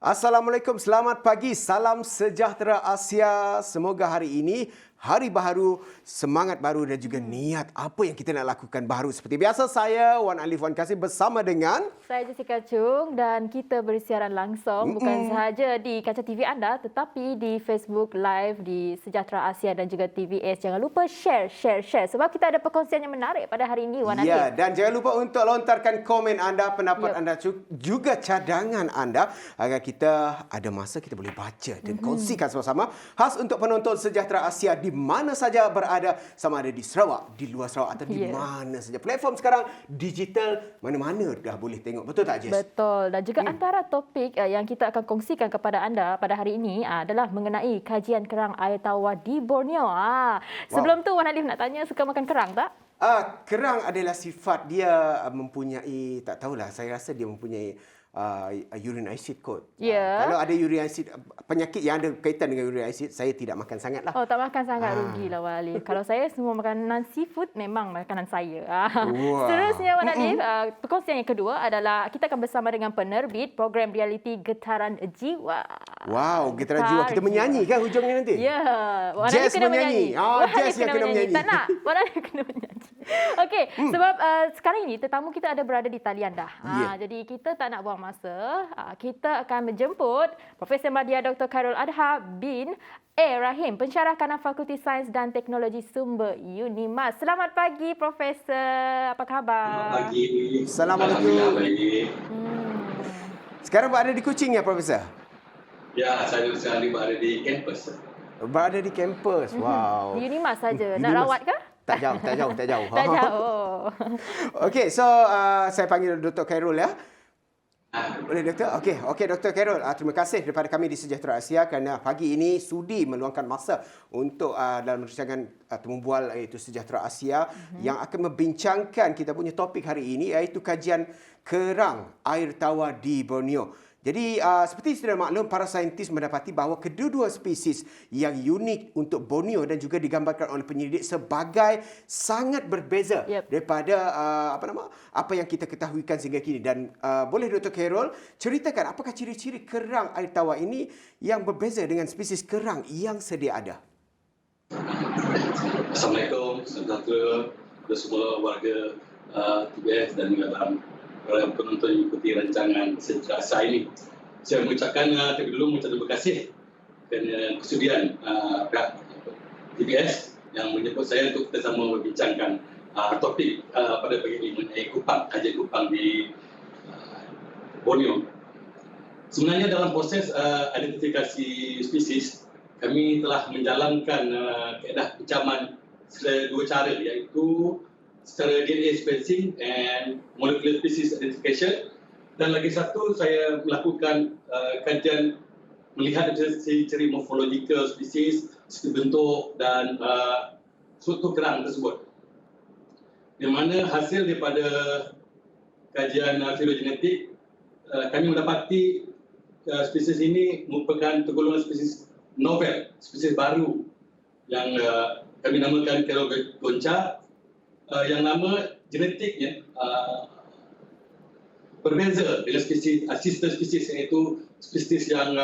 Assalamualaikum, selamat pagi, salam sejahtera Asia. Semoga hari ini hari baharu, semangat baru dan juga niat apa yang kita nak lakukan baru. Seperti biasa, saya Wan Alif Wan Kasim bersama dengan saya Jessica Chung dan kita bersiaran langsung bukan sahaja di kaca TV anda tetapi di Facebook Live di Sejahtera Asia dan juga TVS. Jangan lupa share sebab kita ada perkongsian yang menarik pada hari ini Wan Alif. Ya, dan jangan lupa untuk lontarkan komen anda, pendapat anda juga cadangan anda agar kita ada masa kita boleh baca dan kongsikan sama-sama khas untuk penonton Sejahtera Asia di mana saja berada, sama ada di Sarawak, di luar Sarawak atau di mana saja. Platform sekarang digital mana-mana dah boleh tengok. Betul tak, Jess? Betul. Dan juga antara topik yang kita akan kongsikan kepada anda pada hari ini adalah mengenai kajian kerang air tawar di Borneo. Sebelum tu Wan Alif nak tanya, suka makan kerang tak? Kerang adalah sifat dia mempunyai, tak tahulah, saya rasa dia mempunyai urine acid kot. Kalau ada urine acid, penyakit yang ada kaitan dengan urine acid, saya tidak makan sangat lah. Oh, tak makan sangat, rugilah Wan Alif. Kalau saya semua makanan seafood memang makanan saya. Seterusnya Wan Alif, perkongsian yang kedua adalah kita akan bersama dengan penerbit program realiti Getaran Jiwa. Wow, Getaran Jiwa. Kita menyanyi kan hujungnya nanti? Ya, Wan Jess Alif kena menyanyi. Jess yang kena menyanyi. Tak nak, Wan Alif kena menyanyi. Okey, sebab sekarang ini tetamu kita ada berada di talian dah. Jadi kita tak nak buang masa. Kita akan menjemput Profesor Madya Dr. Khairul Adha bin Rahim, pensyarah kanan Fakulti Sains dan Teknologi Sumber UNIMAS. Selamat pagi Profesor. Apa khabar? Selamat pagi. Assalamualaikum. Sekarang berada di Kuching ya, Profesor? Ya, saya sekarang berada di kampus. Berada di kampus. Wow. Di UNIMAS saja. Nak rawat ke? Tak jauh. Tak jauh. Okey, so saya panggil Dr. Khairul ya. Boleh Doktor? Okey Dr. Khairul. Terima kasih daripada kami di Sejahtera Asia kerana pagi ini sudi meluangkan masa untuk dalam rancangan temu bual iaitu Sejahtera Asia yang akan membincangkan kita punya topik hari ini iaitu kajian kerang air tawar di Borneo. Jadi seperti sudah maklum, para saintis mendapati bahawa kedua-dua spesies yang unik untuk Borneo dan juga digambarkan oleh penyelidik sebagai sangat berbeza daripada apa yang kita ketahuikan sehingga kini. Dan boleh Dr. Khairul ceritakan apakah ciri-ciri kerang air tawar ini yang berbeza dengan spesies kerang yang sedia ada? Assalamualaikum, sejahtera kepada semua warga TBS dan juga para penonton yang ikuti rancangan Sejahtera Asia ini. Saya mengucapkan terlebih dulu terima kasih kerana kesudian pihak TBS yang menjemput saya untuk kita sama membincangkan topik pada pagi ini mengenai kajian kupang di Borneo. Sebenarnya dalam proses identifikasi spesies, kami telah menjalankan kaedah pencaman secara dua cara, iaitu secara DNA spacing and molecular species identification, dan lagi satu saya melakukan kajian melihat ciri-ciri morphological spesies, bentuk dan struktur kerang tersebut. Di mana hasil daripada kajian filogenetik, kami mendapati spesies ini merupakan tergolongan spesies novel, spesies baru yang kami namakan Kerogoncha, yang nama genetiknya berbeza dengan spesies sister spesies, iaitu spesies yang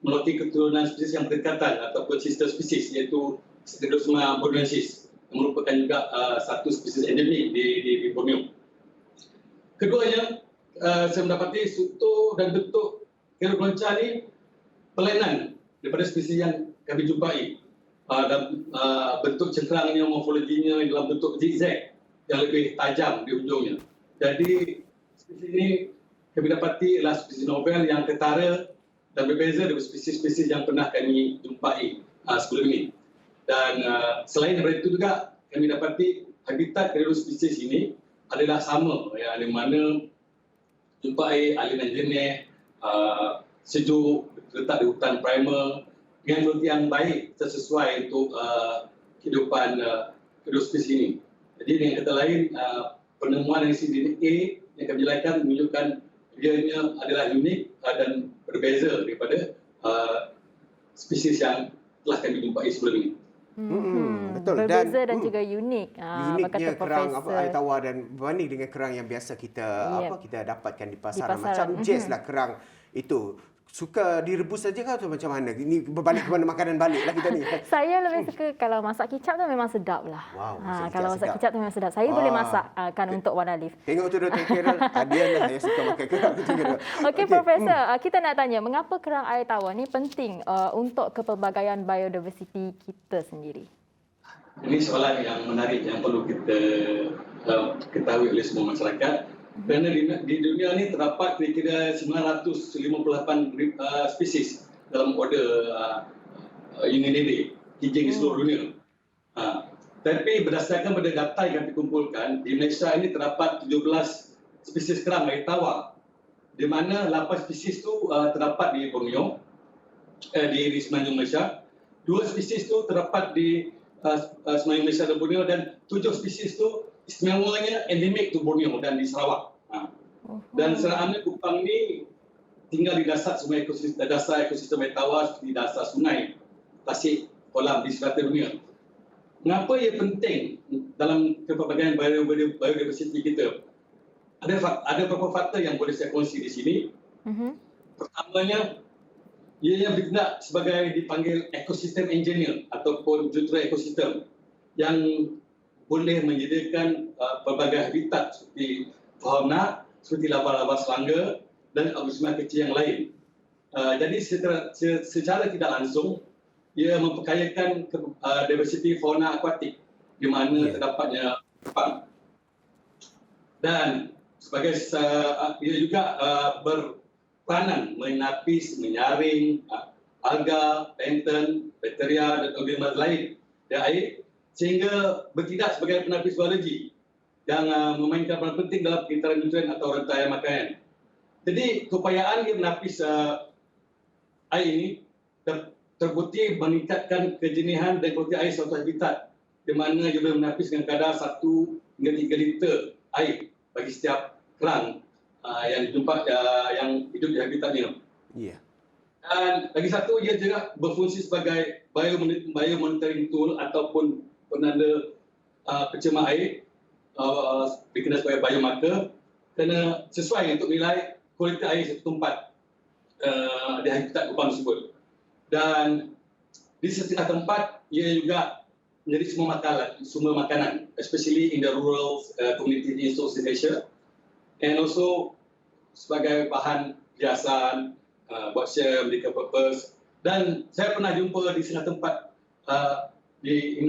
memiliki keturunan spesies yang berdekatan ataupun sister spesies, iaitu Stegodosma borneoensis yang merupakan juga satu spesies endemik di Borneo. Keduanya, saya mendapati struktur dan bentuk Kerogoncha ini pelainan daripada spesies yang kami jumpai. Dan bentuk cengkerangnya, morfologinya dalam bentuk zigzag yang lebih tajam di ujungnya. Jadi spesies ini kami dapati adalah spesies novel yang ketara dan berbeza dengan spesies-spesies yang pernah kami jumpai sebelum ini. Dan selain daripada itu juga kami dapati habitat kedua spesies ini adalah sama, di mana jumpai aliran jenis, sejuk, terletak di hutan primer dengan kualiti yang baik sesuai untuk kehidupan kedua spesies ini. Jadi dengan kata lain, penemuan dari DNA yang kami jelaskan menunjukkan ianya adalah unik dan berbeza daripada spesies yang telah kami jumpai sebelum ini. Betul. Berbeza dan juga unik. Uniknya kerang air tawar dan berbanding dengan kerang yang biasa kita kita dapatkan di pasaran. Macam Jess lah kerang itu. suka direbus saja ke atau macam mana? Ini berbalik kepada makanan balik lah kita ni. Saya lebih suka kalau masak kicap tu memang sedap lah. Wow, Kalau masak sedap. kicap tu memang sedap. Saya boleh masak kan untuk Wana Leaf. Tengok tu Dr. Carol, dia lah yang suka makan kerang. Okey, Profesor, kita nak tanya, mengapa kerang air tawar ni penting untuk kepelbagaian biodiversiti kita sendiri? Ini soalan yang menarik yang perlu kita ketahui oleh semua masyarakat. Kerana di dunia ni terdapat kira-kira 958 spesies dalam order Unidadae, kijing di seluruh dunia. Tapi berdasarkan pada data yang kami kumpulkan, di Malaysia ini terdapat 17 spesies kerang air tawar, di mana 8 spesies itu terdapat di Borneo, di Semenanjung Malaysia. 2 spesies itu terdapat di Semenanjung Malaysia dan Borneo, dan 7 spesies itu istimewanya endemik to Borneo dan di Sarawak. Dan serangga kupang ni tinggal di dasar ekosistem air tawar seperti dasar sungai, tasik, kolam di seluruh dunia. Mengapa ia penting dalam kepelbagaian biodiversiti kita? Ada beberapa faktor yang boleh saya kongsi di sini. Pertamanya, ia bertindak sebagai dipanggil ekosistem engineer ataupun jurutera ekosistem yang boleh menyediakan pelbagai habitat seperti fauna, seperti laba-laba serangga dan organisma kecil yang lain. Jadi secara tidak langsung, ia memperkayakan diversiti fauna akuatik di mana terdapatnya kupang. Dan sebagai ia juga berperanan menapis, menyaring alga, plankton, bakteria dan organisma lain di air, sehingga bertindak sebagai penapis biologi yang memainkan peran penting dalam pengintaran nutrien atau rantai makanan. Jadi keupayaan dia menapis air ini terbukti meningkatkan kejenihan dan kualiti air suatu habitat, di mana ia boleh menapis dengan kadar 1 hingga 3 liter air bagi setiap kerang yang hidup di habitatnya. Ya. Dan lagi satu, ia juga berfungsi sebagai biomonitoring tool ataupun penanda pencemar air, dikenal sebagai biomarker, kerana sesuai untuk menilai kualiti air satu tempat di habitat kupang tersebut. Dan di setengah tempat, ia juga menjadi sumber makanan, especially in the rural community in Southeast Asia, and also sebagai bahan hiasan, buat share, medical purpose. Dan saya pernah jumpa di setengah tempat di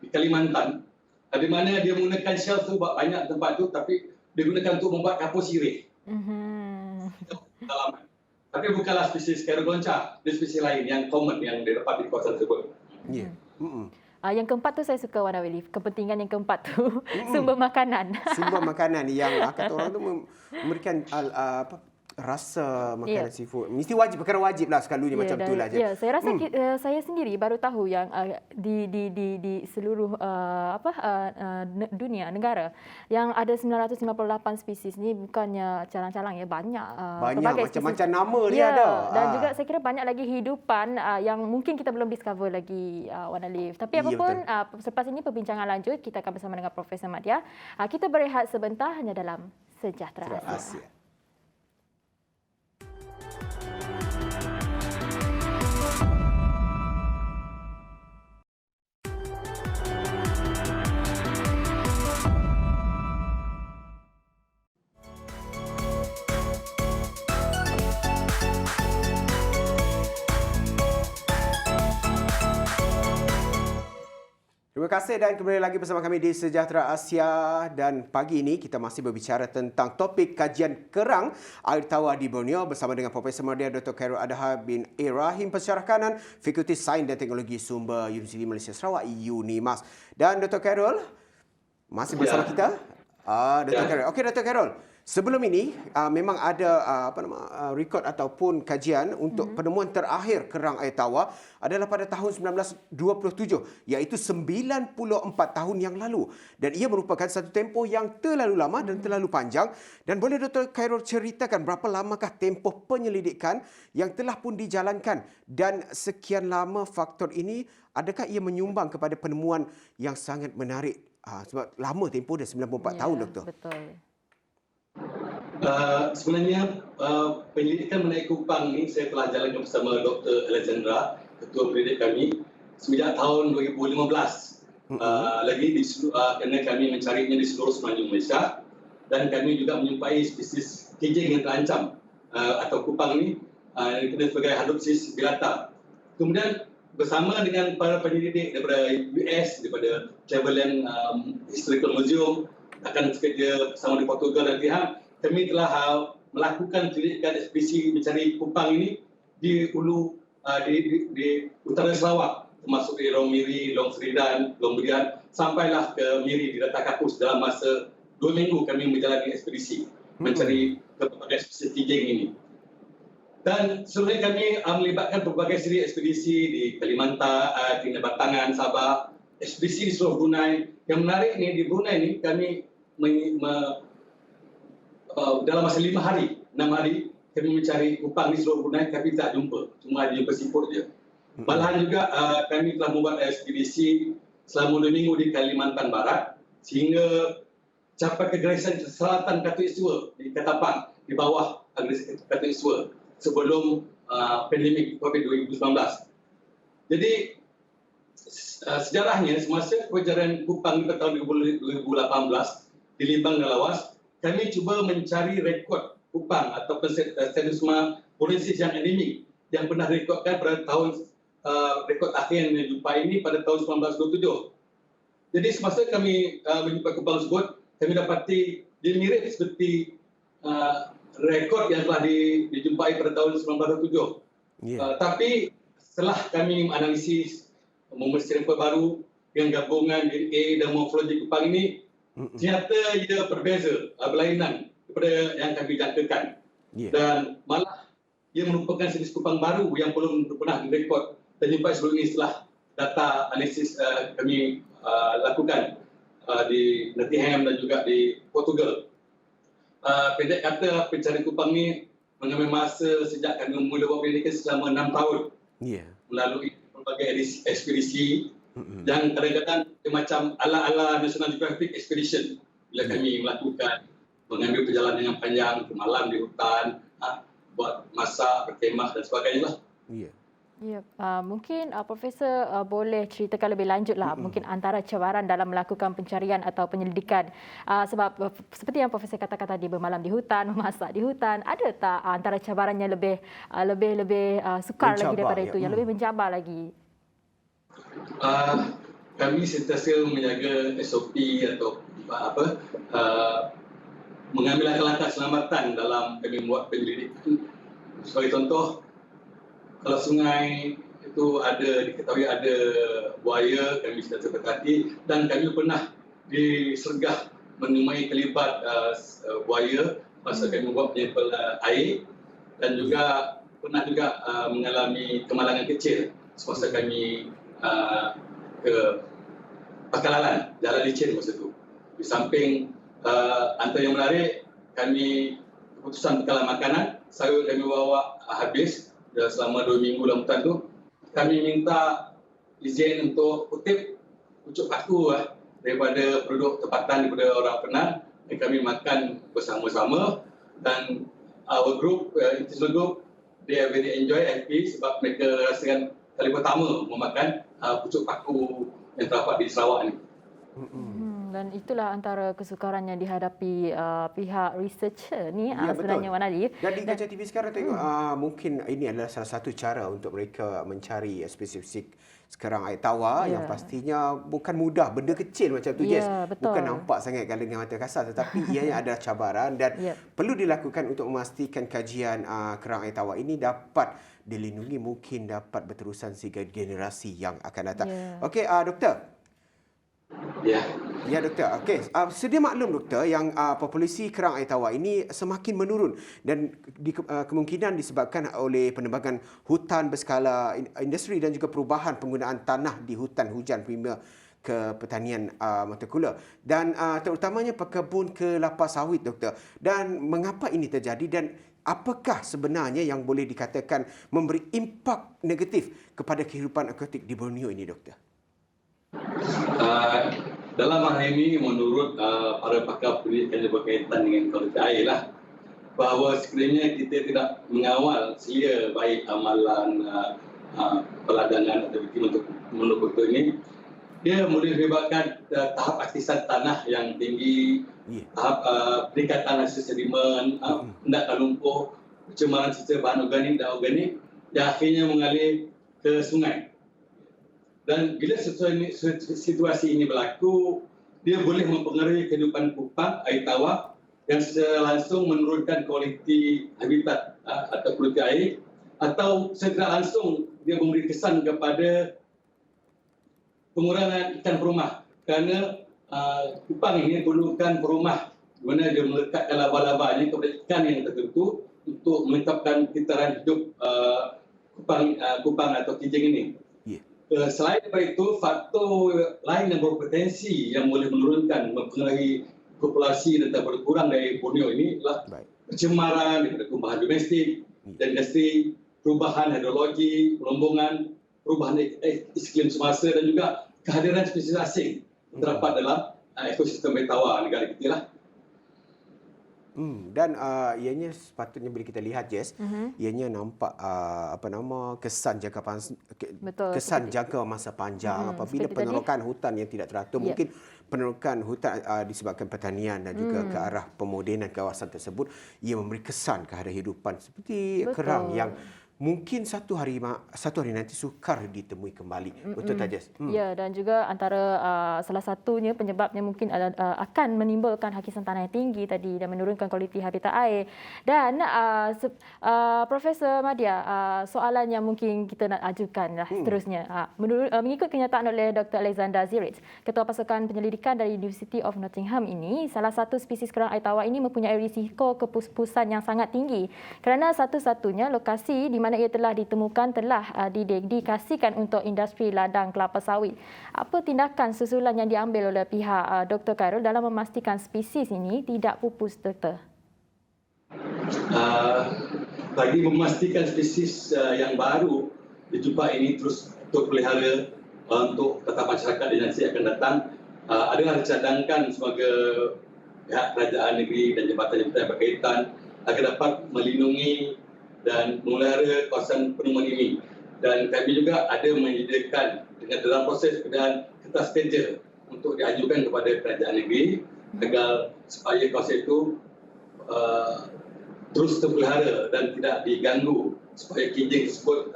Kalimantan, di mana dia menggunakan shell tu buat banyak tempat tu, tapi dia gunakan untuk membuat kapur sirih. Tapi bukanlah spesies Caerogoncha, dia spesies lain yang common yang didapat di kawasan tersebut. Ya. Yang keempat tu saya suka Wana Leaf. Kepentingan yang keempat tu sumber makanan. Sumber makanan yang kata orang tu memberikan rasa makanan seafood. Mesti wajib, perkara wajib lah selalunya macam itulah je. Ya, saya rasa saya sendiri baru tahu yang di seluruh dunia, negara, yang ada 958 spesies ni bukannya calang-calang ya, banyak macam-macam nama dia ada. Dan juga saya kira banyak lagi hidupan yang mungkin kita belum discover lagi, Wana Leaf. Tapi apapun, selepas ini perbincangan lanjut, kita akan bersama dengan Profesor Madya. Kita berehat sebentar hanya dalam Sejahtera Asia. Terima kasih dan kembali lagi bersama kami di Sejahtera Asia, dan pagi ini kita masih berbicara tentang topik kajian kerang air tawar di Borneo bersama dengan Profesor Madya Dr. Carol Adha bin Rahim, Pensyarah Kanan Fakulti Sains dan Teknologi Sumber Universiti Malaysia Sarawak UNIMAS. Dan Dr. Carol masih bersama kita. Dr. Carol. Okey Dr. Carol. Sebelum ini memang ada rekod ataupun kajian untuk penemuan terakhir kerang air tawar adalah pada tahun 1927, iaitu 94 tahun yang lalu, dan ia merupakan satu tempoh yang terlalu lama dan terlalu panjang. Dan boleh Dr. Carol ceritakan berapa lamakah tempoh penyelidikan yang telah pun dijalankan, dan sekian lama faktor ini adakah ia menyumbang kepada penemuan yang sangat menarik? Sebab lama tempoh dah 94 tahun Doktor. Betul. Sebenarnya penyelidikan mengenai kupang ni saya telah jalankan bersama Dr. Alexandra, ketua pendidik kami, sejak tahun 2015. Lagi kerana kami mencarinya di seluruh semenanjung Malaysia, dan kami juga menjumpai spesies kijing yang terancam atau kupang ni dikenal sebagai Hadopsis bilata. Kemudian bersama dengan para penyelidik daripada US, daripada Cleveland Historical Museum, akan bekerja bersama di Portugal dan pihak, kami telah melakukan penyelidikan ekspedisi mencari kupang ini di hulu di utara Sarawak, termasuk di Long Miri, Long Seridan, Long Berian, sampailah ke Miri di Data Kapus. Dalam masa 2 minggu kami menjalani ekspedisi mencari berbagai spesies kijing ini. Dan sebenarnya kami melibatkan berbagai siri ekspedisi di Kalimantan, di Batangan, Sabah, ekspedisi di seluruh Brunei. Yang menarik ni di Brunei ni kami dalam masa 6 hari kami mencari kupang di seluruh Brunei, tapi tak jumpa. Cuma ada jumpa siput je. Malahan juga kami telah membuat ekspedisi selama 2 minggu di Kalimantan Barat sehingga capai ke garisan selatan Khatulistiwa di Ketapang, di bawah garisan Khatulistiwa sebelum pandemik COVID 2019. Jadi sejarahnya semasa pencarian kupang pada tahun 2018 di Libang dan Lawas, kami cuba mencari rekod kupang atau Stenosma bonaensis yang endemik yang pernah direkodkan pada tahun rekod akhir yang dijumpai ini pada tahun 1927. Jadi semasa kami menjumpai kupang tersebut, kami dapati dia mirip seperti rekod yang telah dijumpai pada tahun 1927. Tapi setelah kami menganalisis, membuat sampel baru dengan gabungan DNA dan morfologi kupang ini, ternyata ia berbeza, berlainan daripada yang kami jangkakan. Dan malah ia merupakan jenis kupang baru yang belum pernah direkod dan jumpai sebelum ini setelah data analisis kami lakukan di Nottingham dan juga di Portugal. Pendek kata, pencarian kupang ini mengambil masa sejak kami mula buat penyelidikan selama 6 tahun. Melalui berbagai ekspedisi yang kadang-kadang macam ala-ala National Geographic Expedition bila kami melakukan mengambil perjalanan yang panjang ke malam di hutan, buat masak, berkemah dan sebagainya lah. Ya, mungkin Profesor boleh ceritakan lebih lanjutlah mungkin antara cabaran dalam melakukan pencarian atau penyelidikan, sebab seperti yang Profesor katakan tadi, bermalam di hutan, memasak di hutan, ada tak antara cabarannya lebih sukar lagi daripada itu, yang lebih mencabar lagi? Kami sentiasa menjaga SOP atau mengambil langkah-langkah selamatan dalam kami membuat penyelidikan. Sebagai contoh, kalau sungai itu diketahui ada buaya, kami sentiasa berhati, dan kami pernah disergah menemui kelibat buaya masa kami membuat penyampel air, dan juga pernah juga mengalami kemalangan kecil semasa kami ke Pakalalan, Jalan Licin masa itu. Di samping antara yang menarik, kami keputusan bekalan makanan, sayur kami bawa habis selama 2 minggu dalam hutan tu. Kami minta izin untuk kutip pucuk paku daripada penduduk tempatan, daripada orang Penang, dan kami makan bersama-sama. Dan our group, international group, they are very enjoy, happy sebab mereka rasakan kali pertama memakan pucuk paku yang terdapat di Sarawak ni. Dan itulah antara kesukaran yang dihadapi pihak researcher ni sebenarnya, Wan Ali. Dan di kaca TV sekarang tengok mungkin ini adalah salah satu cara untuk mereka mencari spesifik sekarang air tawar yang pastinya bukan mudah, benda kecil macam tu, bukan nampak sangat kalau dengan mata kasar, tetapi ianya adalah cabaran dan perlu dilakukan untuk memastikan kajian kerang air tawar ini dapat dilindungi, mungkin dapat berterusan sehingga generasi yang akan datang. Okey, Doktor. Ya, Doktor. Okey, sedia maklum Doktor yang populasi kerang air tawar ini semakin menurun dan kemungkinan disebabkan oleh penebangan hutan berskala industri dan juga perubahan penggunaan tanah di hutan hujan primer ke pertanian monokultur dan terutamanya pekebun kelapa sawit, Doktor. Dan mengapa ini terjadi dan apakah sebenarnya yang boleh dikatakan memberi impak negatif kepada kehidupan akuatik di Borneo ini, Doktor? Dalam hal ini, menurut para pakar pendidikan yang berkaitan dengan kualiti air lah, bahawa sekiranya kita tidak mengawal selia baik amalan peladangan aktiviti untuk monokultur ini, dia boleh menyebabkan tahap aktivitas tanah yang tinggi, tahap peningkatan hasil sedimen, endakan lumpur, pencemaran sisa bahan organik dan organik yang akhirnya mengalir ke sungai. Dan bila situasi ini berlaku, dia boleh mempengaruhi kehidupan kupang, air tawar yang secara langsung menurunkan kualiti habitat atau kualiti air, atau secara langsung dia memberi kesan kepada pengurangan ikan perumah, kerana kupang ini perlukan perumah di mana dia melekatkan laba-labanya kepada ikan yang tertentu untuk menetapkan kitaran hidup kupang atau kijing ini. Selain daripada itu, faktor lain yang berpotensi yang boleh menurunkan, mempengaruhi populasi dan berkurang dari Borneo ini adalah pencemaran daripada tumbuhan domestik dan industri, perubahan hidrologi, pelombongan, perubahan iklim semasa dan juga kehadiran spesies asing terdapat dalam ekosistem air tawar negara kita lah. Dan ianya sepatutnya bila kita lihat, Jess, ianya nampak kesan jangka masa panjang apabila penerokan hutan yang tidak teratur. Mungkin penerokan hutan disebabkan pertanian dan juga ke arah pemodenan kawasan tersebut, ia memberi kesan kepada hidupan seperti kerang yang mungkin satu hari nanti sukar ditemui kembali. Betul tak, Jess? Ya, dan juga antara salah satunya penyebabnya mungkin akan menimbulkan hakisan tanah yang tinggi tadi dan menurunkan kualiti habitat air. Dan Profesor Madya, soalan yang mungkin kita nak ajukan seterusnya. Mengikut kenyataan oleh Dr. Alexander Ziritz, Ketua Pasukan Penyelidikan dari University of Nottingham ini, salah satu spesies kerang air tawar ini mempunyai risiko kepusphusan yang sangat tinggi kerana satu-satunya lokasi di mana ia telah ditemukan telah didedikasikan untuk industri ladang kelapa sawit. Apa tindakan susulan yang diambil oleh pihak Dr. Khairul dalam memastikan spesies ini tidak pupus, Doktor? Bagi memastikan spesies yang baru dijumpai ini terus terpelihara untuk tetap masyarakat di nanti akan datang, adalah dicadangkan sebagai pihak kerajaan negeri dan jabatan-jabatan yang berkaitan agar dapat melindungi dan memelihara kawasan penemuan ini. Dan kami juga ada menyediakan dengan dalam proses penyediaan kertas kerja untuk diajukan kepada kerajaan negeri agar supaya kawasan itu terus terpelihara dan tidak diganggu, supaya kijing tersebut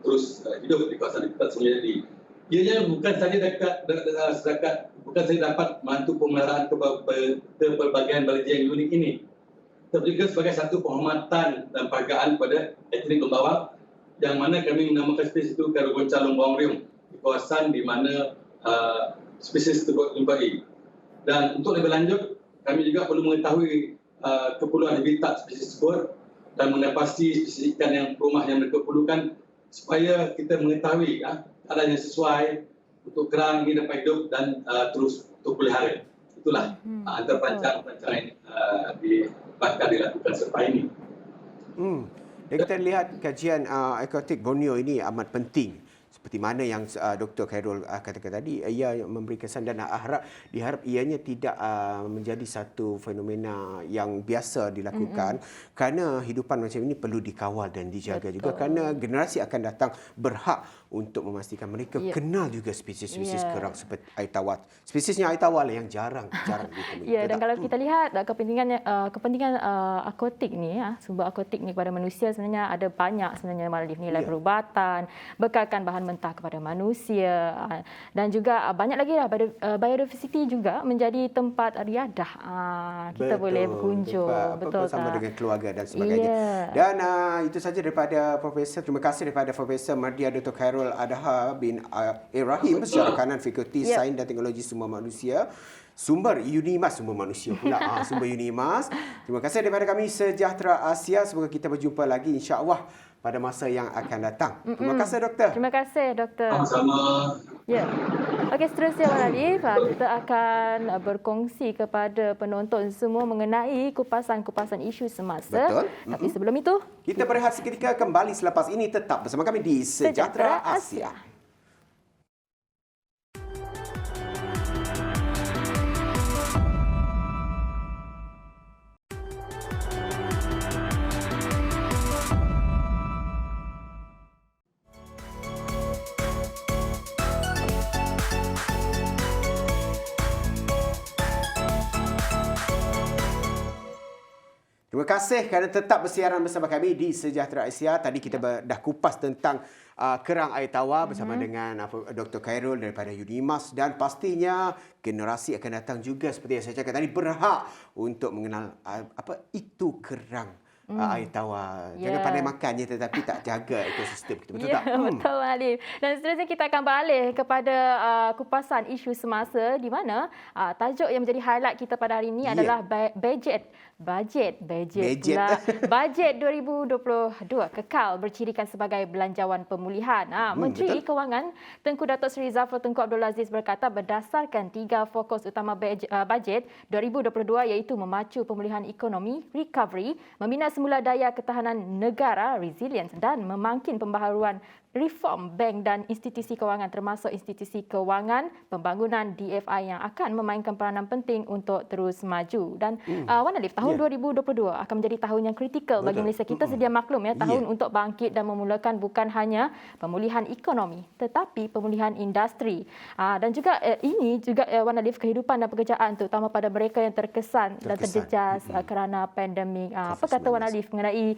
terus hidup di kawasan kita semula jadi. Ianya bukan saja dapat membantu pemeliharaan kepelbagaian Malaysia yang unik ini, tapi juga sebagai satu penghormatan dan penghargaan kepada etnik Lombawang, yang mana kami menamakan spesies itu Karagonca Lombawang Riung di kawasan di mana spesies tersebut dijumpai. Dan untuk lebih lanjut, kami juga perlu mengetahui keperluan habitat spesies tersebut dan menepasi spesies ikan yang perumah yang mereka perlukan, supaya kita mengetahui keadaan yang sesuai untuk kerang ini dapat hidup dan terus terpelihara. Itulah antara perancangan yang bakal dilakukan selepas ini. Dan kita lihat kajian ekotik Borneo ini amat penting. Seperti mana yang Dr. Khairul katakan tadi, ia memberi kesan dan diharap ianya tidak menjadi satu fenomena yang biasa dilakukan, kerana hidupan macam ini perlu dikawal dan dijaga juga, kerana generasi akan datang berhak untuk memastikan mereka kenal juga spesies-spesies kerang seperti air tawar. Spesiesnya air tawar lah yang jarang ditemui. Ya, dan kalau kita lihat kepentingan akotik ni, sumber akotik ni kepada manusia sebenarnya ada banyak sebenarnya, nilai perubatan, bekalkan bahan mentah kepada manusia, dan juga banyak lagi lah biodiversity juga menjadi tempat riadah. Kita boleh berkunjung, betul bersama dengan keluarga dan sebagainya. Dan itu saja daripada Profesor. Terima kasih daripada Profesor Madya Dr. Khairul Adha bin Ibrahim, Pensyarah Kanan Fakulti Sains dan Teknologi Sumber Manusia, Sumber Unimas, Sumber Manusia pula, Sumber Unimas. Terima kasih daripada kami Sejahtera Asia. Semoga kita berjumpa lagi insya-Allah pada masa yang akan datang. Terima kasih, Doktor. Terima kasih, Doktor. Sama-sama. Ya. Okey, seterusnya Wan Alif, kita akan berkongsi kepada penonton semua mengenai kupasan-kupasan isu semasa. Betul. Tapi sebelum itu, kita berehat seketika, kembali selepas ini. Tetap bersama kami di Sejahtera Asia. Terima kasih kerana tetap bersiaran bersama kami di Sejahtera Asia. Tadi kita dah kupas tentang kerang air tawar bersama dengan Dr. Khairul daripada UNIMAS, dan pastinya generasi akan datang juga seperti yang saya cakap tadi berhak untuk mengenal apa itu kerang air tawar. Jangan pandai makannya tetapi tak jaga ekosistem kita. Betul tak? Betul, Alif. Dan seterusnya kita akan beralih kepada kupasan isu semasa, di mana tajuk yang menjadi highlight kita pada hari ini adalah bajet 2022 kekal bercirikan sebagai belanjawan pemulihan. Menteri Kewangan Tengku Datuk Seri Zafrul Tengku Abdul Aziz berkata berdasarkan 3 fokus utama bajet 2022 iaitu memacu pemulihan ekonomi, recovery, membina semula daya ketahanan negara, resilience, dan memangkin pembaharuan reform bank dan institusi kewangan termasuk institusi kewangan pembangunan DFI yang akan memainkan peranan penting untuk terus maju. Dan Wan Alif, tahun 2022 akan menjadi tahun yang kritikal bagi Malaysia. Kita sedia maklum tahun untuk bangkit dan memulakan bukan hanya pemulihan ekonomi tetapi pemulihan industri. Dan juga ini juga Wan Alif, kehidupan dan pekerjaan terutama pada mereka yang terkesan dan terjejas kerana pandemik. Apa kata Wan Alif mengenai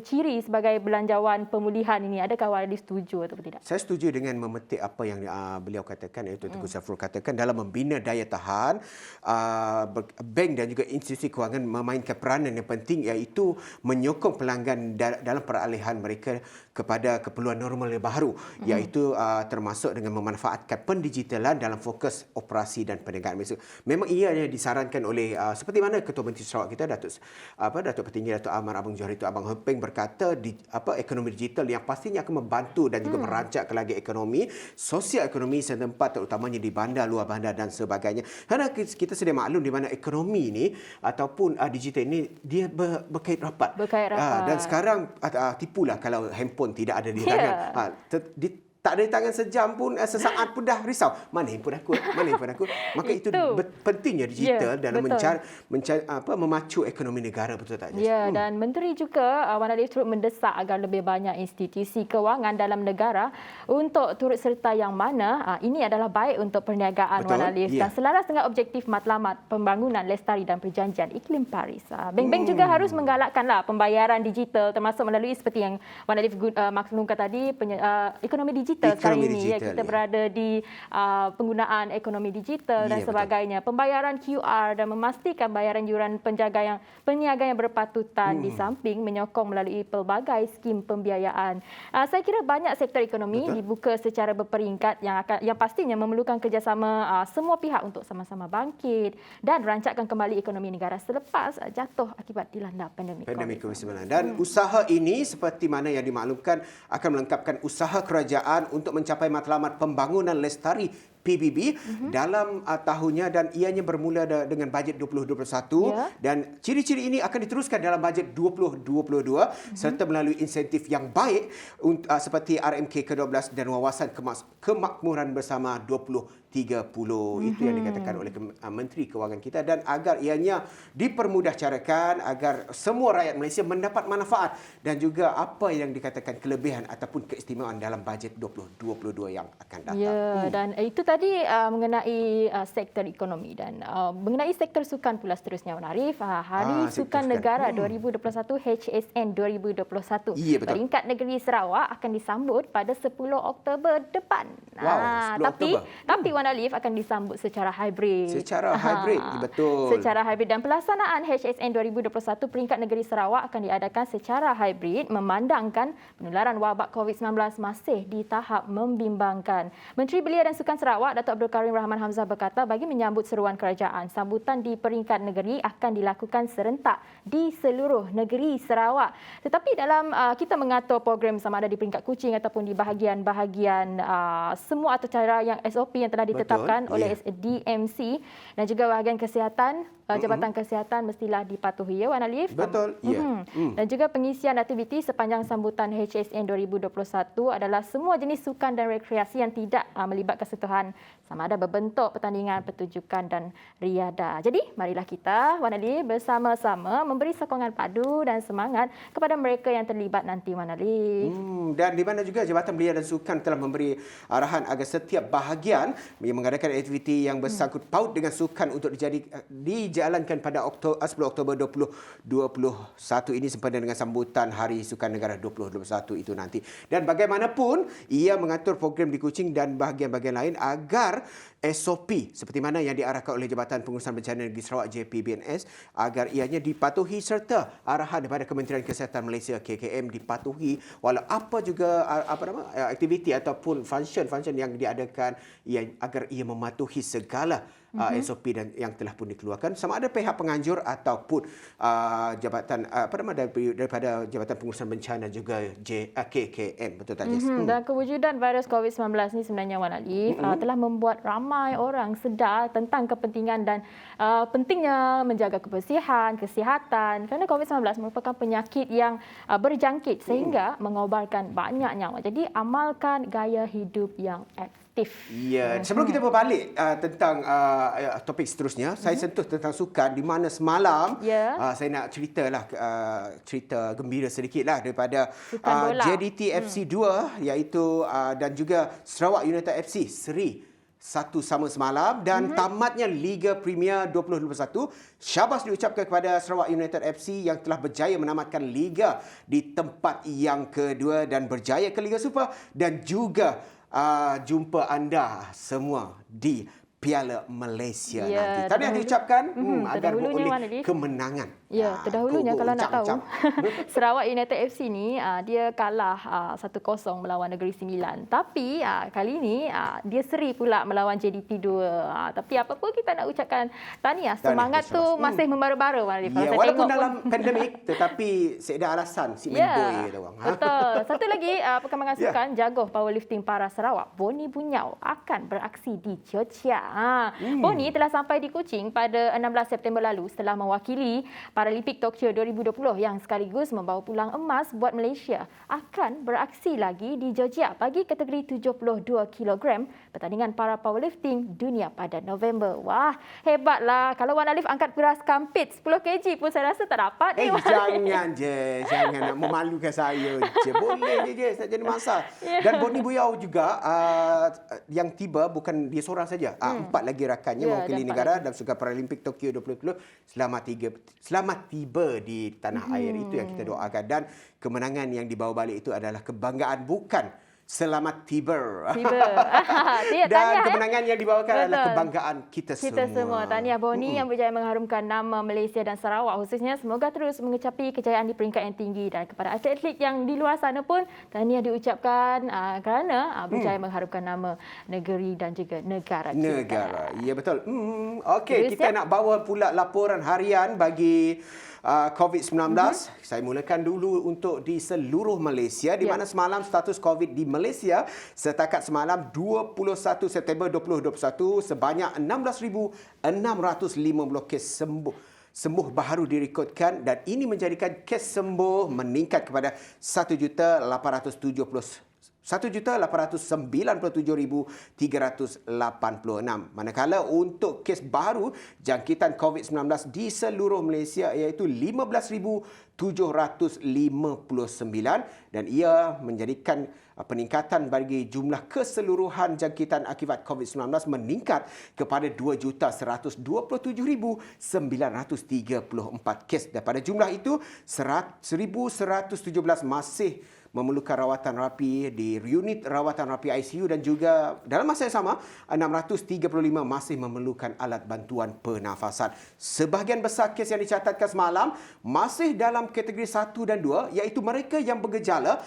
ciri sebagai belanjawan pemulihan ini? Adakah Wan Alif setuju atau tidak? Saya setuju dengan memetik apa yang beliau katakan, iaitu Tengku Zafrul katakan, dalam membina daya tahan, bank dan juga institusi kewangan memainkan peranan yang penting, iaitu menyokong pelanggan dalam peralihan mereka kepada keperluan normal yang baru, iaitu termasuk dengan memanfaatkan pendigitalan dalam fokus operasi dan perniagaan mereka. Memang ia yang disarankan oleh seperti mana Ketua Menteri Sarawak kita Datuk Petinggi Datuk Ahmad Abang Johari itu Abang Hepeng berkata ekonomi digital yang pastinya akan membantu dan juga merancak lagi ekonomi, sosial ekonomi setempat, terutamanya di bandar, luar bandar dan sebagainya. Kerana kita sedia maklum di mana ekonomi ini ataupun digital ini dia berkait rapat. Dan sekarang tipulah kalau handphone tidak ada di tangan. Tak ada di tangan sejam pun, sesaat pun dah risau. Mana handphone aku? Maka itu pentingnya digital dalam memacu ekonomi negara, betul tak? Dan Menteri juga Wan Alif turut mendesak agar lebih banyak institusi kewangan dalam negara untuk turut serta, yang mana ini adalah baik untuk perniagaan, Wan Alif, dan selaras dengan objektif matlamat pembangunan lestari dan perjanjian iklim Paris. Bank-bank juga harus menggalakkanlah pembayaran digital, termasuk melalui seperti yang Wan Alif maklumkan tadi, ekonomi digital. Sekarang ini kita berada di penggunaan ekonomi digital dan sebagainya. Pembayaran QR dan memastikan bayaran yuran peniaga yang berpatutan, di samping menyokong melalui pelbagai skim pembiayaan. Saya kira banyak sektor ekonomi dibuka secara berperingkat yang pastinya memerlukan kerjasama semua pihak untuk sama-sama bangkit dan rancakkan kembali ekonomi negara selepas jatuh akibat dilanda pandemik COVID-19. Dan usaha ini seperti mana yang dimaklumkan akan melengkapkan usaha kerajaan untuk mencapai matlamat pembangunan lestari PBB dalam tahunnya, dan ianya bermula dengan bajet 2021 dan ciri-ciri ini akan diteruskan dalam bajet 2022 serta melalui insentif yang baik seperti RMK ke-12 dan wawasan kemakmuran bersama 2030. Itu yang dikatakan oleh Menteri Kewangan kita, dan agar ianya dipermudah carakan agar semua rakyat Malaysia mendapat manfaat dan juga apa yang dikatakan kelebihan ataupun keistimewaan dalam bajet 2022 yang akan datang. Dan itu tadi mengenai sektor ekonomi, dan mengenai sektor sukan pula seterusnya, Wan Arif. Hari Sukan Negara 2021 HSN 2021 peringkat negeri Sarawak akan disambut pada 10 Oktober depan. 10 Oktober. Tapi Wan Alif akan disambut secara hybrid. Betul. Secara hybrid, dan pelaksanaan HSN 2021 peringkat negeri Sarawak akan diadakan secara hybrid memandangkan penularan wabak COVID-19 masih di tahap membimbangkan. Menteri Belia dan Sukan Sarawak Datuk Abdul Karim Rahman Hamzah berkata bagi menyambut seruan kerajaan, sambutan di peringkat negeri akan dilakukan serentak di seluruh negeri Sarawak. Tetapi dalam kita mengatur program sama ada di peringkat Kuching ataupun di bahagian-bahagian semua atau cara yang SOP yang telah ditetapkan oleh DMC dan juga bahagian kesihatan, Jabatan Kesihatan mestilah dipatuhi, ya Wan Alif? Betul. Dan juga pengisian aktiviti sepanjang sambutan HSN 2021 adalah semua jenis sukan dan rekreasi yang tidak melibatkan sentuhan sama ada berbentuk pertandingan, pertunjukan dan riadah. Jadi, marilah kita, Wan Ali, bersama-sama memberi sokongan padu dan semangat kepada mereka yang terlibat nanti, Wan Ali. Dan di mana juga Jabatan Belia dan Sukan telah memberi arahan agar setiap bahagian yang mengadakan aktiviti yang bersangkut paut dengan sukan untuk dijalankan pada 10 Oktober 2021 ini sempena dengan sambutan Hari Sukan Negara 2021 itu nanti. Dan bagaimanapun, ia mengatur program di Kuching dan bahagian-bahagian lain agar SOP seperti mana yang diarahkan oleh Jabatan Pengurusan Bencana Negeri Sarawak JPBNS agar ianya dipatuhi serta arahan daripada Kementerian Kesihatan Malaysia KKM dipatuhi walau apa juga aktiviti ataupun function yang diadakan agar ia mematuhi segala SOP dan yang telah pun dikeluarkan sama ada pihak penganjur ataupun jabatan daripada Jabatan Pengurusan Bencana juga KKM, betul tak Jess? Dan kewujudan virus COVID-19 ni sebenarnya, Wan Ali, telah membuat ramai orang sedar tentang kepentingan dan pentingnya menjaga kebersihan, kesihatan kerana COVID-19 merupakan penyakit yang berjangkit sehingga mengobarkan banyak nyawa. Jadi amalkan gaya hidup yang aktif. Ya, sebelum kita berbalik tentang topik seterusnya, saya sentuh tentang sukan di mana semalam saya nak cerita gembira sedikitlah daripada JDT FC 2 iaitu dan juga Sarawak United FC seri 1-1 semalam dan tamatnya Liga Premier 2021. Syabas diucapkan kepada Sarawak United FC yang telah berjaya menamatkan Liga di tempat yang kedua dan berjaya ke Liga Super dan juga jumpa anda semua di Piala Malaysia nanti. Tahniah diucapkan agar beroleh kemenangan. Ya, terdahulunya kalau nak tahu, Sarawak United FC ni dia kalah 1-0 melawan Negeri Sembilan. Tapi kali ini dia seri pula melawan JDT 2. Tapi apa pun kita nak ucapkan tahniah. Semangat tu masih membara-bara, Wan Ali. Ya, walaupun dalam pandemik tetapi seada alasan si main boy kata orang. Betul. Satu lagi perkembangan sukan, jaguar powerlifting para Sarawak, Boni Bunyau akan beraksi di Georgia. Boni telah sampai di Kuching pada 16 September lalu setelah mewakili Paralimpik Tokyo 2020 yang sekaligus membawa pulang emas buat Malaysia. Akan beraksi lagi di Georgia bagi kategori 72 kg pertandingan para powerlifting dunia pada November. Wah, hebatlah. Kalau Wan Alif angkat beras kampit 10 kg pun saya rasa tak dapat. Jangan je. Jangan nak memalukan saya je. Boleh je, tak jadi masalah. Dan Boni Bunyau juga yang tiba bukan dia seorang saja. 4 lagi rakannya mewakili negara dalam Sukan Paralimpik Tokyo 2020 selamat tiba di tanah air. Itu yang kita doakan dan kemenangan yang dibawa balik itu adalah kebanggaan bukan selamat tiba. Dan kemenangan yang dibawakan adalah kebanggaan kita semua. Tahniah Boni yang berjaya mengharumkan nama Malaysia dan Sarawak khususnya. Semoga terus mengecapi kejayaan di peringkat yang tinggi dan kepada atlet-atlet yang di luar sana pun tahniah diucapkan kerana berjaya mengharumkan nama negeri dan juga negara kita. Ya, betul. Okey, kita nak bawa pula laporan harian bagi COVID-19. Saya mulakan dulu untuk di seluruh Malaysia di mana semalam status COVID di Malaysia setakat semalam 21 September 2021 sebanyak 16,650 kes sembuh baru direkodkan dan ini menjadikan kes sembuh meningkat kepada 1,897,386. Manakala untuk kes baru jangkitan COVID-19 di seluruh Malaysia iaitu 15,759 dan ia menjadikan peningkatan bagi jumlah keseluruhan jangkitan akibat COVID-19 meningkat kepada 2,127,934 kes. Daripada jumlah itu 1,117 masih memerlukan rawatan rapi di unit rawatan rapi ICU dan juga dalam masa yang sama 635 masih memerlukan alat bantuan pernafasan. Sebahagian besar kes yang dicatatkan semalam masih dalam kategori 1 dan 2 iaitu mereka yang bergejala,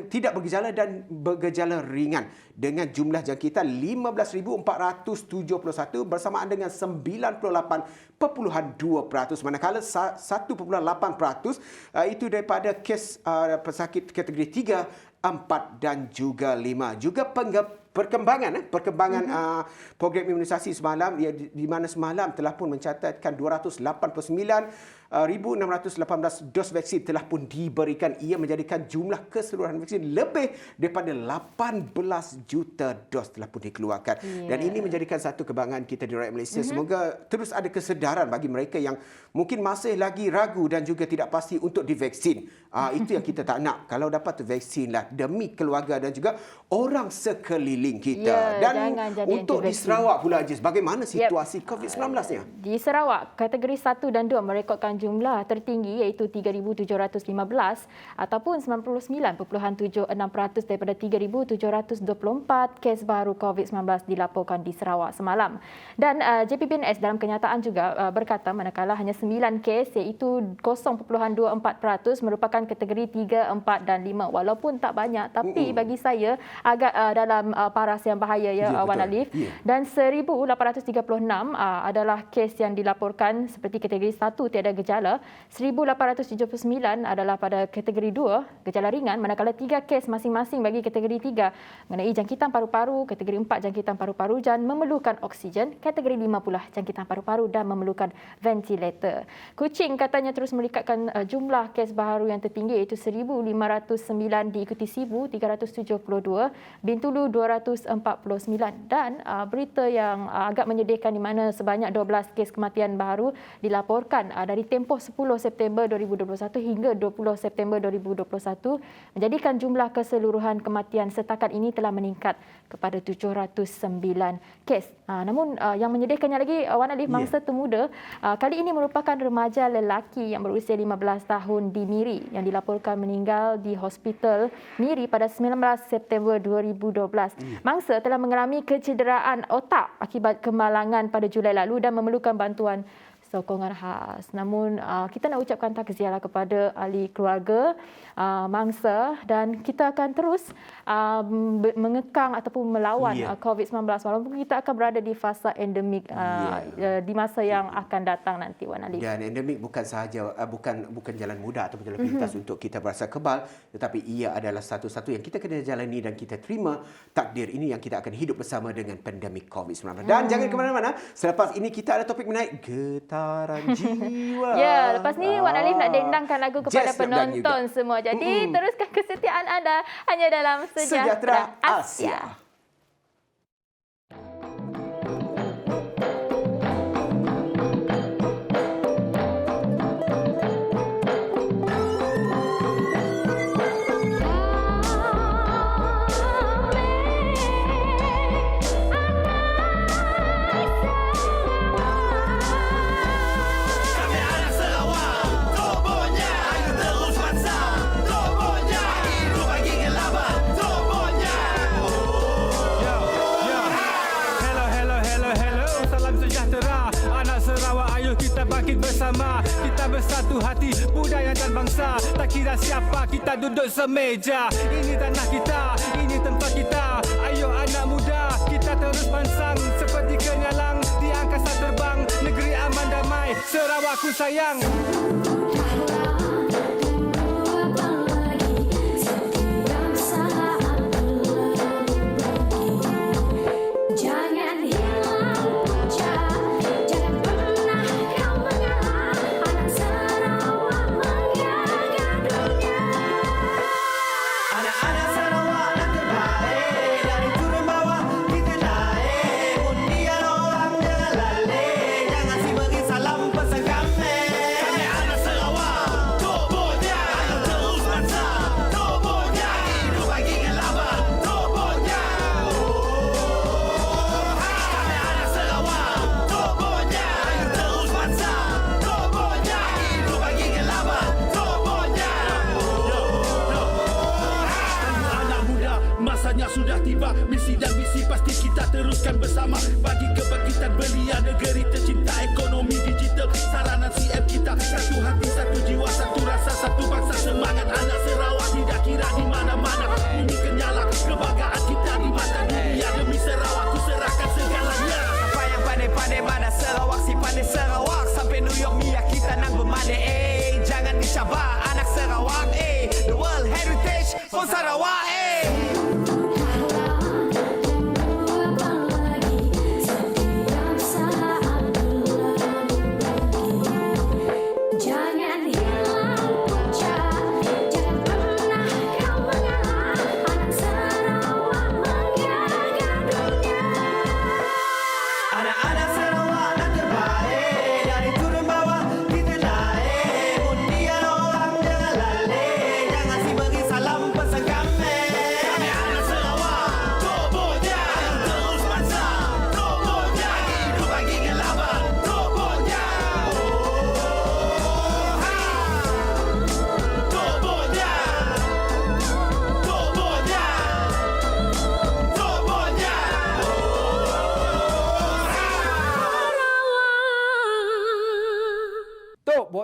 tidak bergejala dan bergejala ringan dengan jumlah jangkitan 15,471 bersamaan dengan 98.2%, manakala 1.8% itu daripada kes pesakit kategori 3, 4 dan juga 5. Juga perkembangan program imunisasi semalam di mana semalam telah pun mencatatkan 289 1,618 dos vaksin telah pun diberikan. Ia menjadikan jumlah keseluruhan vaksin lebih daripada 18 juta dos telah pun dikeluarkan. Dan ini menjadikan satu kebanggaan kita di rakyat Malaysia. Semoga terus ada kesedaran bagi mereka yang mungkin masih lagi ragu dan juga tidak pasti untuk divaksin. Itu yang kita tak nak. Kalau dapat vaksinlah demi keluarga dan juga orang sekeliling kita. Dan untuk di Sarawak pula, Aziz, bagaimana situasi COVID-19-nya? Di Sarawak, kategori 1 dan 2 merekodkan jumlah tertinggi iaitu 3,715 ataupun 99.76% daripada 3,724 kes baru COVID-19 dilaporkan di Sarawak semalam. Dan JPBNS dalam kenyataan juga berkata manakala hanya 9 kes iaitu 0.24% merupakan kategori 3, 4 dan 5. Walaupun tak banyak tapi bagi saya agak dalam paras yang bahaya Wan Alif. Dan 1,836 adalah kes yang dilaporkan seperti kategori 1 tiada gejala, 1,879 adalah pada kategori 2 gejala ringan, manakala 3 kes masing-masing bagi kategori 3 mengenai jangkitan paru-paru, kategori 4 jangkitan paru-paru dan memerlukan oksigen, kategori 5 pula jangkitan paru-paru dan memerlukan ventilator. Kuching katanya terus merikatkan jumlah kes baru yang tertinggi iaitu 1,509 diikuti Sibu 372, Bintulu 249 dan berita yang agak menyedihkan di mana sebanyak 12 kes kematian baru dilaporkan dari tempoh 10 September 2021 hingga 20 September 2021 menjadikan jumlah keseluruhan kematian setakat ini telah meningkat kepada 709 kes. Namun yang menyedihkannya lagi Wan Alif, mangsa termuda kali ini merupakan remaja lelaki yang berusia 15 tahun di Miri yang dilaporkan meninggal di Hospital Miri pada 19 September 2012. Mangsa telah mengalami kecederaan otak akibat kemalangan pada Julai lalu dan memerlukan bantuan sokongan khas. Namun kita nak ucapkan takziahlah kepada ahli keluarga mangsa dan kita akan terus mengekang ataupun melawan COVID-19 walaupun kita akan berada di fasa endemik di masa yang akan datang nanti, Wan Alif. Dan endemik bukan sahaja bukan jalan mudah ataupun jalan pintas untuk kita berasa kebal, tetapi ia adalah satu-satu yang kita kena jalani dan kita terima takdir ini yang kita akan hidup bersama dengan pandemik COVID-19. Dan jangan ke mana-mana, selepas ini kita ada topik menaik getaran jiwa. Ya, lepas ni Wan Alif nak dendangkan lagu kepada penonton semua. Jadi teruskan kesetiaan anda hanya dalam Sejahtera Asia. Bangkit bersama, kita bersatu hati, budaya dan bangsa. Tak kira siapa, kita duduk semeja. Ini tanah kita, ini tempat kita. Ayo anak muda, kita terus pansang seperti kenyalang di angkasa terbang. Negeri aman damai, Sarawakku sayang. Sudah tiba misi dan visi pasti kita teruskan bersama bagi kebangkitan belia negeri tercinta, ekonomi digital saranan CM kita. Satu hati, satu jiwa, satu rasa, satu bangsa, semangat anak Sarawak tidak kira di mana-mana. Bumi kenyala kebanggaan kita di mata dunia. Demi Sarawak ku serahkan segalanya. Apa yang pandai-pandai mana Sarawak si pandai Sarawak. Sampai New York Mia kita nang bermadai. Jangan dicabar anak Sarawak. The World Heritage for Sarawak.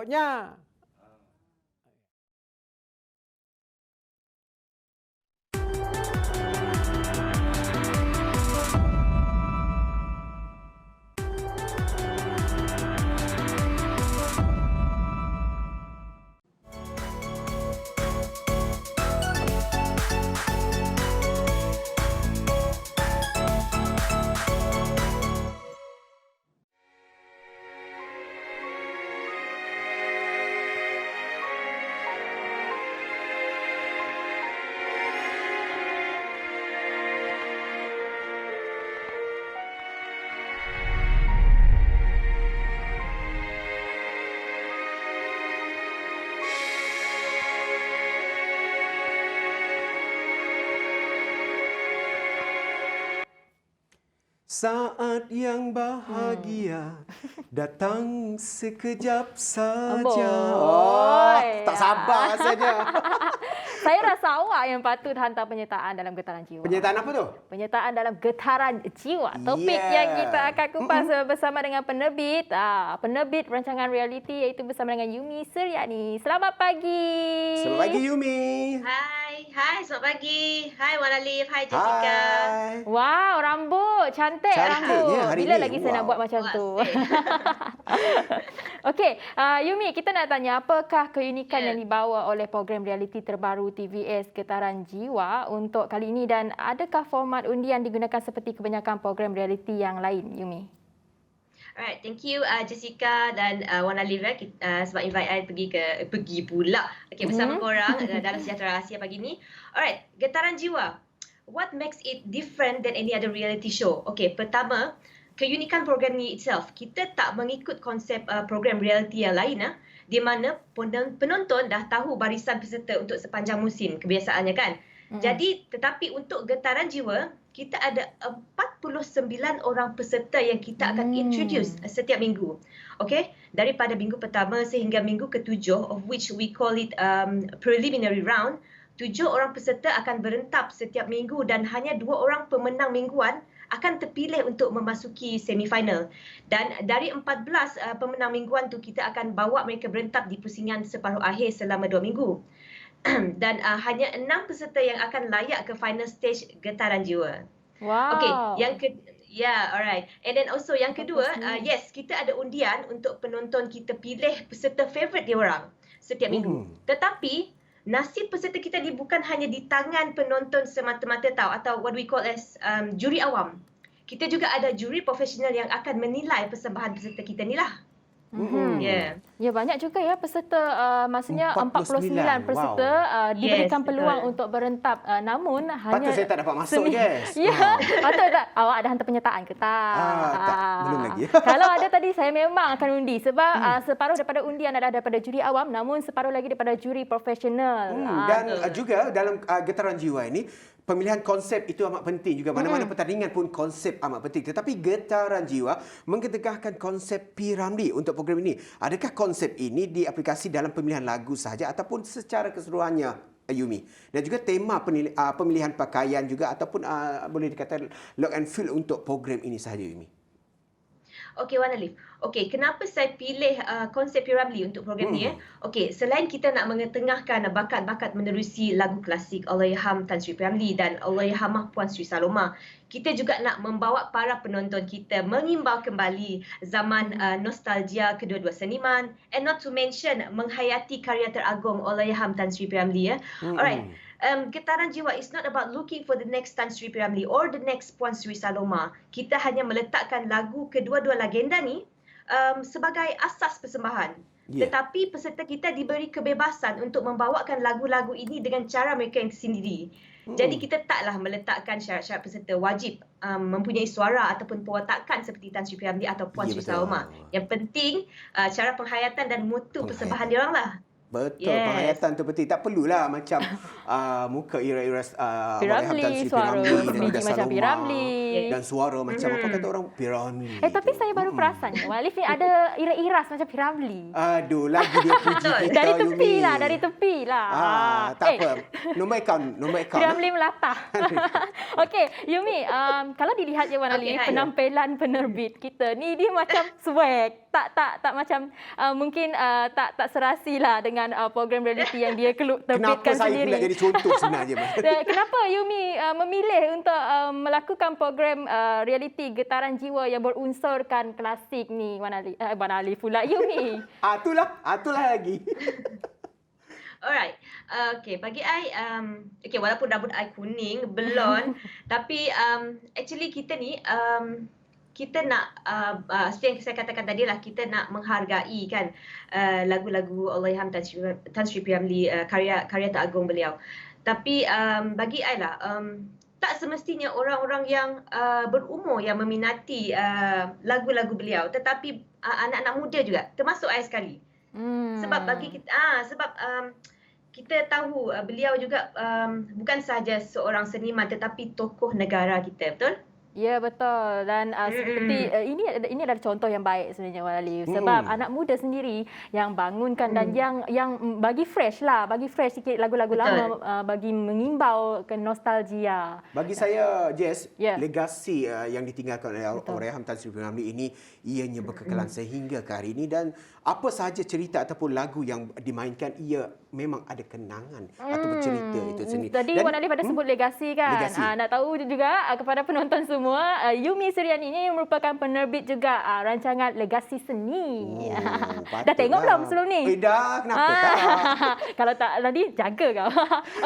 rambutnya. Saat yang bahagia datang sekejap saja. Amboi. Tak sabar saja. Saya rasa awak yang patut hantar penyertaan dalam Getaran Jiwa. Penyertaan apa tu? Penyertaan dalam Getaran Jiwa. Topik yang kita akan kupas bersama dengan penerbit. Penerbit rancangan realiti iaitu bersama dengan Yumi Suryani. Selamat pagi. Selamat pagi Yumi. Hai, selamat pagi. Hai Wan Alif, hai Jessica. Hai. Wow, rambut. Cantik Cantiknya rambut. hari Bila ni. lagi saya nak Wow. buat macam Wah, tu? asyik. Okey, Yumi, kita nak tanya apakah keunikan Ya. yang dibawa oleh program realiti terbaru TVS Getaran Jiwa untuk kali ini dan adakah format undian digunakan seperti kebanyakan program realiti yang lain, Yumi? Alright, thank you Jessica dan Wan Alif sebab invite I pergi pula. Okey, bersama korang dalam Sejahtera Asia pagi ni. Alright, Getaran Jiwa. What makes it different than any other reality show? Okey, pertama, keunikan program ni itself. Kita tak mengikut konsep program reality yang lain di mana penonton dah tahu barisan peserta untuk sepanjang musim kebiasaannya kan. Jadi tetapi untuk Getaran Jiwa, kita ada 49 orang peserta yang kita akan introduce setiap minggu. Okey, daripada minggu pertama sehingga minggu ke-7 of which we call it preliminary round, 7 orang peserta akan berentap setiap minggu dan hanya 2 orang pemenang mingguan akan terpilih untuk memasuki semifinal. Dan dari 14 pemenang mingguan tu kita akan bawa mereka berentap di pusingan separuh akhir selama 2 minggu. Dan hanya 6 peserta yang akan layak ke final stage Getaran Jiwa. Wow. Okay, alright. And then also yang kedua, yes, kita ada undian untuk penonton kita pilih peserta favourite dia orang setiap minggu. Tetapi nasib peserta kita ni bukan hanya di tangan penonton semata-mata atau what we call as juri awam. Kita juga ada juri profesional yang akan menilai persembahan peserta kita ni lah. Ya, banyak juga ya peserta, maksudnya 49 peserta diberikan Yes, peluang betul. untuk berentap, namun hanya Patut saya tak dapat masuk, Jess. Ya, patut tak? Awak ada hantar penyertaan ke tak? Tak, belum lagi. Kalau ada tadi saya memang akan undi sebab separuh daripada undian adalah daripada juri awam namun separuh lagi daripada juri profesional. Dan juga dalam Getaran Jiwa ini, pemilihan konsep itu amat penting juga. Mana-mana pertandingan pun konsep amat penting. Tetapi Getaran Jiwa mengetegahkan konsep P. Ramlee untuk program ini. Adakah konsep ini diaplikasi dalam pemilihan lagu sahaja ataupun secara keseluruhannya, Yumi? Dan juga tema pemilihan pakaian juga ataupun boleh dikatakan look and feel untuk program ini sahaja, Yumi? Okey, Wan Alif. Okey, kenapa saya pilih konsep P. Ramlee untuk program ni? Okey, selain kita nak mengetengahkan bakat-bakat menerusi lagu klasik Allahyarham Tan Sri P. Ramlee dan Allahyarhamah Puan Sri Saloma, kita juga nak membawa para penonton kita mengimbau kembali zaman nostalgia kedua-dua seniman and not to mention menghayati karya teragung Allahyarham Tan Sri P. Ramlee. Alright. Getaran Jiwa is not about looking for the next Tan Sri P. Ramlee or the next Puan Sri Saloma. Kita hanya meletakkan lagu kedua-dua legenda ni sebagai asas persembahan. Tetapi peserta kita diberi kebebasan untuk membawakan lagu-lagu ini dengan cara mereka yang tersendiri. Jadi kita taklah meletakkan syarat-syarat peserta wajib mempunyai suara ataupun pewatakan seperti Tan Sri P. Ramlee atau Puan Sri Saloma. Yang penting cara penghayatan dan mutu persembahan dia orang lah. Betul, Yes. penghayatan tu penting. Tak perlulah macam muka ira-ira Piramli, suara biji macam Piramli. dan suara macam apa kata orang Piramli. Tapi tu. saya baru perasan ya, Walif ni ada iras-iras macam Piramli. Aduh, lagi dia puji kita Dari tepi Yumi. lah, dari tepi lah. Tak apa. Nombor akaun. Piramli melata. Okey, Yumi, kalau dilihat je Wan Ali, Okey, hai. penampilan penerbit kita ni dia macam swag. Tak macam mungkin tak serasi lah dengan program reality yang dia Kenapa terbitkan saya sendiri. pula jadi contoh sebenarnya? Kenapa Yumi memilih untuk melakukan program reality Getaran Jiwa yang berunsurkan klasik ni, Wan Ali pula Yumi? Itulah lagi. Alright. Okay, bagi I, okay, walaupun rambut I kuning, blonde, tapi actually kita ni, kita nak, seperti yang saya katakan tadi lah, kita nak menghargai kan lagu-lagu Allahyarham Tan Sri P. Ramlee, karya teragung beliau. Tapi bagi I lah, tak semestinya orang-orang yang berumur yang meminati lagu-lagu beliau, tetapi anak-anak muda juga, termasuk I sekali. Sebab bagi kita, kita tahu beliau juga bukan sahaja seorang seniman tetapi tokoh negara kita, betul? Ya, betul. Dan seperti ini adalah contoh yang baik sebenarnya Wan Ali. Sebab anak muda sendiri yang bangunkan dan yang bagi fresh sikit lagu-lagu lama, bagi mengimbau ke nostalgia. Bagi saya, Jess, Ya. legasi yang ditinggalkan oleh Allahyarham Tan Sri P. Ramlee ini ianya berkekalan sehingga ke hari ini, dan apa sahaja cerita ataupun lagu yang dimainkan ia memang ada kenangan atau bercerita itu sendiri. Tadi Dan- Wan Ali pada sebut legasi kan. Legasi. Nak tahu juga kepada penonton semua, Yumi Suryani ini merupakan penerbit juga rancangan Legasi Seni. Dah tengok belum sebelum ni? Dah, kenapa tak? Kalau tak tadi jaga kau.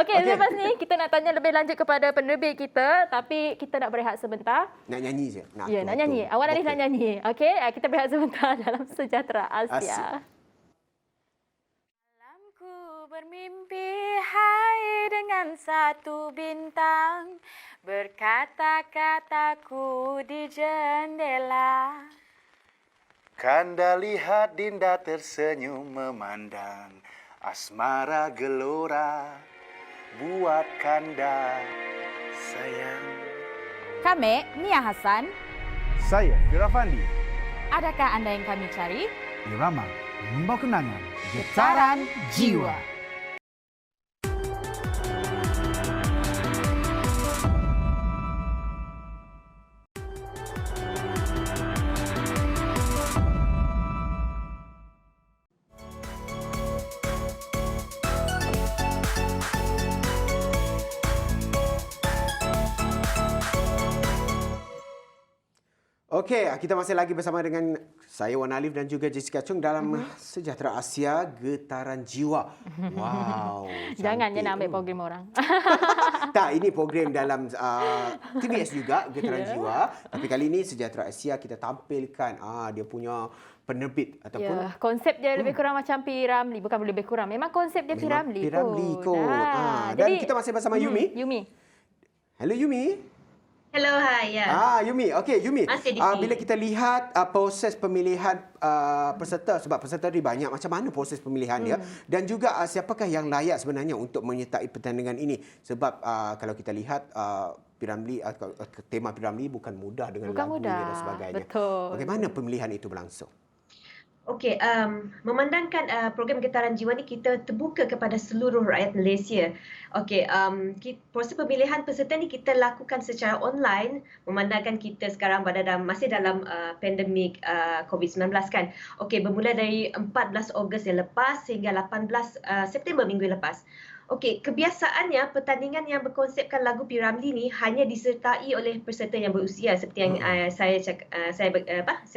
Okey, lepas ni kita nak tanya lebih lanjut kepada penerbit kita, tapi kita nak berehat sebentar. Nak nyanyi je. Ya, nak nyanyi. Awak Alif nak nyanyi. Okey, kita berehat sebentar dalam Sejahtera Asia. Malamku bermimpi hai dengan satu bintang, berkata-kataku di jendela. Kanda lihat Dinda tersenyum memandang asmara gelora buat Kanda sayang. Kami, Nia Hasan. Saya, Firafandi. Adakah anda yang kami cari? Irama, membawa kenangan. Getaran Jiwa. Okey, kita masih lagi bersama dengan saya Wan Alif dan juga Jessica Chung dalam Sejahtera Asia Getaran Jiwa. Wow. Jangan je cantik. nak ambil program orang. Tak, ini program dalam TVS juga, Getaran Jiwa. Tapi kali ini Sejahtera Asia kita tampilkan dia punya penerbit ataupun Ya, konsep dia lebih kurang macam P. Ramlee. Bukan lebih kurang, memang konsep dia P. memang Ramlee P. Ramlee kot. Dan jadi, kita masih bersama Yumi. Yumi. Hello Yumi. Hello, hi, ya. Yumi. Okey, Yumi. Masih di sini. Bila kita lihat proses pemilihan peserta, sebab peserta ni banyak, macam mana proses pemilihan dia, dan juga siapakah yang layak sebenarnya untuk menyertai pertandingan ini? Sebab kalau kita lihat P. Ramlee, tema P. Ramlee bukan mudah dengan Bukan lagunya mudah. dan sebagainya. Betul. Bagaimana pemilihan itu berlangsung? Okey, memandangkan program Getaran Jiwa ni kita terbuka kepada seluruh rakyat Malaysia. Okey, proses pemilihan peserta ni kita lakukan secara online, memandangkan kita sekarang masih dalam pandemik COVID-19 kan. Okey, bermula dari 14 Ogos yang lepas hingga 18 September minggu lepas. Okey, kebiasaannya pertandingan yang berkonsepkan lagu P. Ramlee ni hanya disertai oleh peserta yang berusia seperti yang saya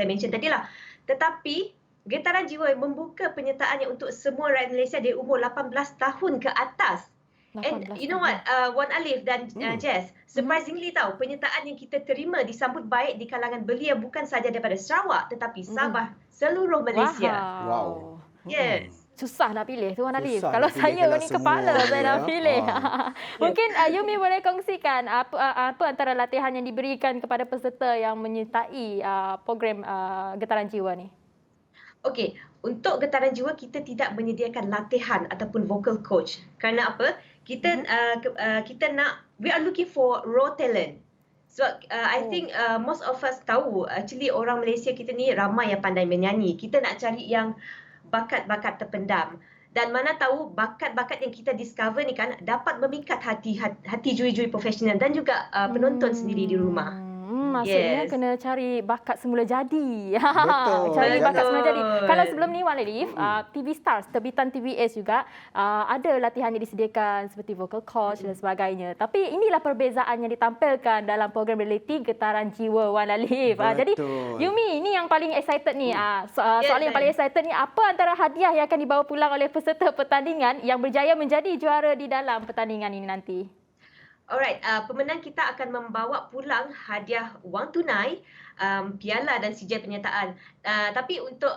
mention tadi lah. Tetapi Getaran Jiwa membuka penyertaannya untuk semua rakyat Malaysia dari umur 18 tahun ke atas. And you know what, Wan Alif dan Jess, surprisingly tahu, penyertaan yang kita terima disambut baik di kalangan belia bukan sahaja daripada Sarawak tetapi Sabah, seluruh Malaysia. Wow. Yes. Susah nak pilih tu Wan Alif. Susah Kalau nak pilih saya kalau ni semua kepala saya nak ya. pilih. Mungkin Yumi boleh kongsikan apa antara latihan yang diberikan kepada peserta yang menyertai program Getaran Jiwa ni? Okey, untuk getaran jiwa kita tidak menyediakan latihan ataupun vocal coach. Kerana apa? Kita nak, we are looking for raw talent. So I think most of us tahu actually orang Malaysia kita ni ramai yang pandai menyanyi. Kita nak cari yang bakat-bakat terpendam. Dan mana tahu bakat-bakat yang kita discover ni kan dapat memikat hati juri-juri profesional dan juga penonton sendiri di rumah. Maksudnya Yes. kena cari bakat semula jadi. Betul. Cari bakat Betul. semula jadi. Kalau sebelum ni Wan Alif, TV Stars, terbitan TVS juga ada latihan yang disediakan seperti vocal coach dan sebagainya. Tapi inilah perbezaan yang ditampilkan dalam program reality Getaran Jiwa Wan Alif. Jadi Betul. Yumi, ini yang paling excited ni. Soalan yang paling excited ni, apa antara hadiah yang akan dibawa pulang oleh peserta pertandingan yang berjaya menjadi juara di dalam pertandingan ini nanti? Alright, pemenang kita akan membawa pulang hadiah wang tunai, piala dan sijil penyertaan. Tapi untuk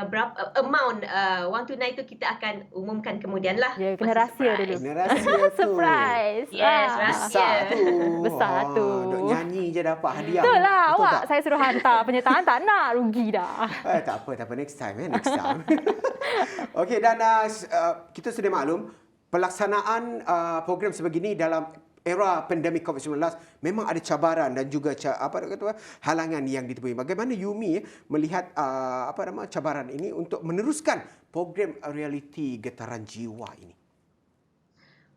berapa amount wang tunai itu kita akan umumkan kemudian lah. Ya, kena Masih rahsia surprise. dulu. Kena rahsia tu. Surprise. Yes, rahsia. Besar tu. Besar tu. Duk nyanyi je dapat hadiah. Betul lah Betul awak. tak? Saya suruh hantar penyertaan tak nak. Rugi dah. Tak apa. Next time. Next time. Okey, dan kita sudah maklum, pelaksanaan program sebegini dalam era pandemik COVID-19 memang ada cabaran dan juga halangan yang ditemui. Bagaimana Yumi melihat cabaran ini untuk meneruskan program reality Getaran Jiwa ini?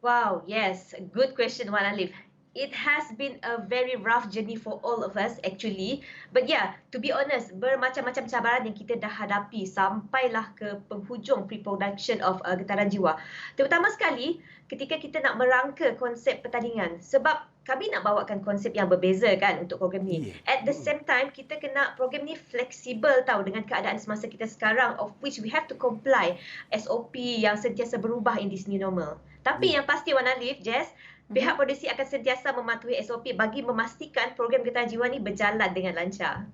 Wow, yes. Good question, Wan Alif. It has been a very rough journey for all of us actually. But yeah, to be honest, bermacam-macam cabaran yang kita dah hadapi sampailah ke penghujung pre-production of Getaran Jiwa. Terutama sekali ketika kita nak merangka konsep pertandingan. Sebab kami nak bawakan konsep yang berbeza kan untuk program ni. At the same time, kita kena program ni fleksibel tau dengan keadaan semasa kita sekarang, of which we have to comply SOP yang sentiasa berubah in this new normal. Tapi yang pasti Wan Alif, Jess, pihak produksi akan sentiasa mematuhi SOP bagi memastikan program Getaran Jiwa ni berjalan dengan lancar.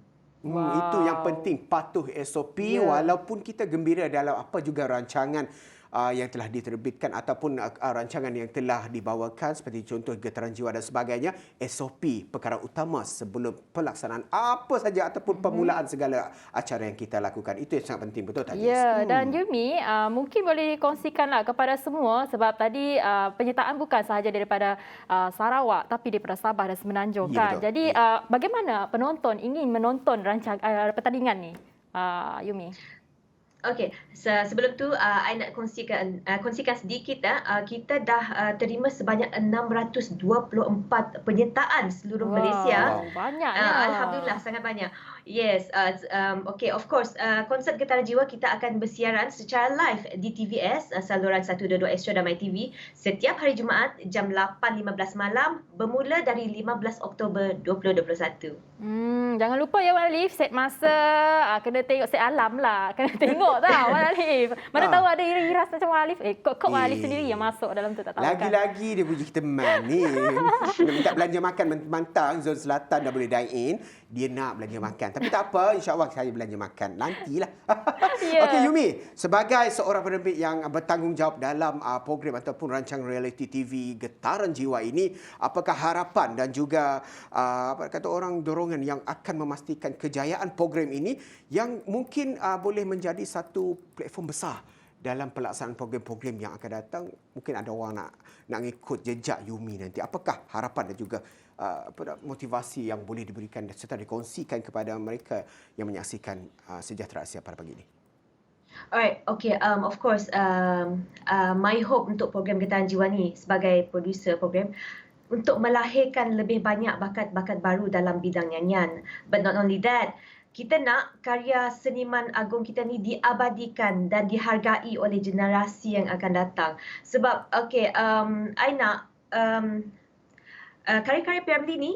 Itu yang penting, patuh SOP walaupun kita gembira dalam apa juga rancangan yang telah diterbitkan ataupun rancangan yang telah dibawakan seperti contoh Getaran Jiwa dan sebagainya, SOP perkara utama sebelum pelaksanaan apa saja ataupun permulaan segala acara yang kita lakukan. Itu yang sangat penting, betul tak? Ya, dan Yumi, mungkin boleh dikongsikanlah kepada semua sebab tadi penyertaan bukan sahaja daripada Sarawak tapi daripada Sabah dan Semenanjung kan. Betul. Jadi bagaimana penonton ingin menonton pertandingan ni, Yumi? Okey, sebelum tu I nak kongsikan sedikit. Kita dah terima sebanyak 624 penyertaan seluruh Malaysia. Banyaknya. Alhamdulillah, sangat banyak. Yes, okay, of course, konsert Getaran Jiwa kita akan bersiaran secara live di TVS, saluran 122 Astro dan MyTV setiap hari Jumaat jam 8.15 malam bermula dari 15 Oktober 2021. Jangan lupa ya Wan Alif, set masa kena tengok set alam lah. Kena tengok tau Wan Alif. Mana tahu ada iras macam Wan Alif. Kok Wan Alif sendiri yang masuk dalam tu tak tahu kan. Lagi-lagi dia puji kita man ni. Dia minta belanja makan mentang zon selatan dah boleh dine in. Dia nak belanja makan. Tapi tak apa, insya-Allah saya belanja makan. Nantilah. Ya. Okey Yumi, sebagai seorang penerbit yang bertanggungjawab dalam program ataupun rancangan reality TV Getaran Jiwa ini, apakah harapan dan juga dorongan yang akan memastikan kejayaan program ini yang mungkin boleh menjadi satu platform besar dalam pelaksanaan program-program yang akan datang? Mungkin ada orang nak ikut jejak Yumi nanti. Apakah harapan dan juga motivasi yang boleh diberikan serta dikongsikan kepada mereka yang menyaksikan Sejahtera Asia pada pagi ini? Alright, okay. Of course, my hope untuk program Getaran Jiwa ni sebagai producer program untuk melahirkan lebih banyak bakat-bakat baru dalam bidang nyanyian. But not only that, kita nak karya seniman agung kita ni diabadikan dan dihargai oleh generasi yang akan datang. Sebab, okay, I nak karya-karya Piramli ni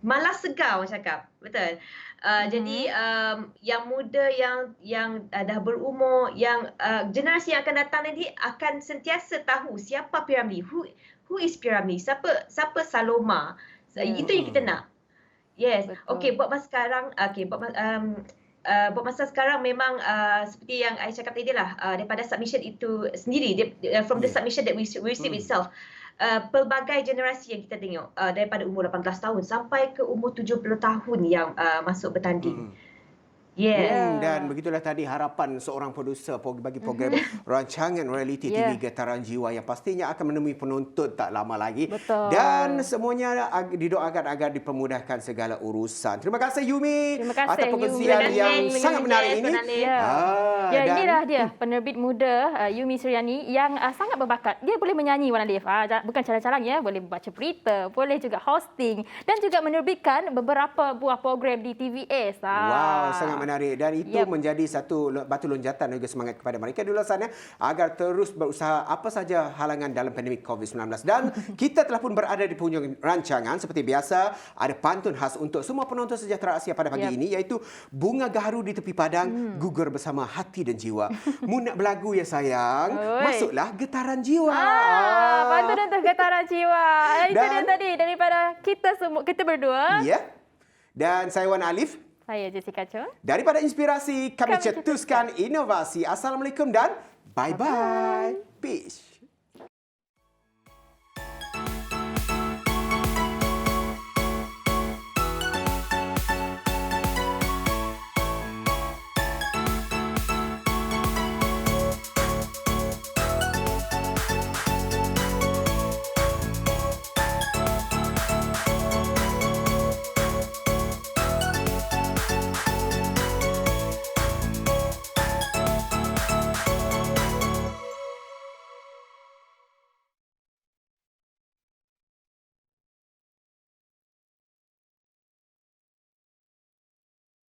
malas segar orang cakap. Betul. Jadi yang muda yang dah berumur, yang generasi yang akan datang nanti akan sentiasa tahu siapa Piramli, who is Piramli, siapa Saloma. Itu yang kita nak. Yes. Okey, buat masa sekarang, buat masa sekarang memang seperti yang I cakap tadi lah, daripada submission itu sendiri, from the submission that we receive itself, pelbagai generasi yang kita tengok, daripada umur 18 tahun sampai ke umur 70 tahun yang masuk bertanding. Yeah. Dan begitulah tadi harapan seorang produser bagi program rancangan reality TV Getaran Jiwa yang pastinya akan menemui penonton tak lama lagi. Betul. Dan semuanya didoakan agar dipermudahkan segala urusan. Terima kasih Yumi Terima kasih, atas Yumi. perkongsian yang Terima sangat kasih, menarik ini. Tuan Alif. Ya, dan inilah dia penerbit muda Yumi Suryani yang sangat berbakat. Dia boleh menyanyi, Wan Alif. Bukan calang-calang ya, boleh baca berita, boleh juga hosting dan juga menerbitkan beberapa buah program di TVS. Wow, sangat menarik. Dan itu menjadi satu batu lonjatan dan juga semangat kepada mereka di luar sana agar terus berusaha apa saja halangan dalam pandemik COVID-19. Dan kita telah pun berada di penghujung rancangan. Seperti biasa, ada pantun khas untuk semua penonton Sejahtera Asia pada pagi ini, iaitu Bunga Gaharu di Tepi Padang, gugur bersama hati dan jiwa. Mu nak berlagu ya sayang? Masuklah Getaran Jiwa. Pantun untuk Getaran Jiwa. Itu dia tadi daripada kita semua, kita berdua. Ya. Dan saya Wan Alif. Saya Jessica Chong. Daripada inspirasi, kami cetuskan inovasi. Assalamualaikum dan bye-bye. Peace.